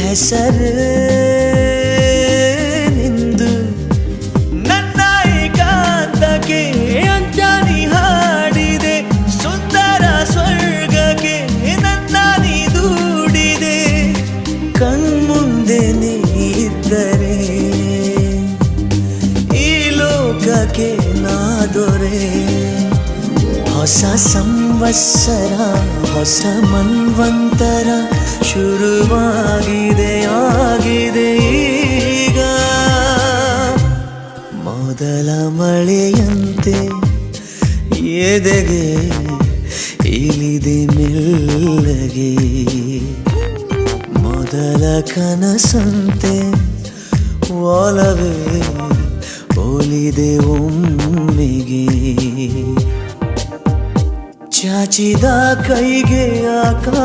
ಹೆಸರು ನಿಂದು ನನ್ನ ಏಕಾಂತಕ್ಕೆ ಅಂಜಾನಿ ಹಾಡಿದೆ ಸುಂದರ ಸ್ವರ್ಗಕ್ಕೆ ನನ್ನ ನೀ ದೂಡಿದೆ ಕಣ್ಮುಂದೆ ನೀ ಇದ್ದರೆ ಈ ಲೋಕಕ್ಕೆ ನಾ ದೊರೆ ಹೊಸ ಸಂವತ್ಸರ ಹೊಸ ಮನ್ವಂತರ ಶುರುವಾಗಿದೆ ಆಗಿದೆ ಈಗ ಮೊದಲ ಮಳೆಯಂತೆ ಎದೆಗೆ ಇಳಿದೆ ಮೆಲ್ಲಗೆ ಮೊದಲ ಕನಸಂತೆ ಒಲವೇ ಒಲಿದೆ ಒಮ್ಮೆಗೆ ಚಾಚಿದ ಕೈಗೆ ಆಕ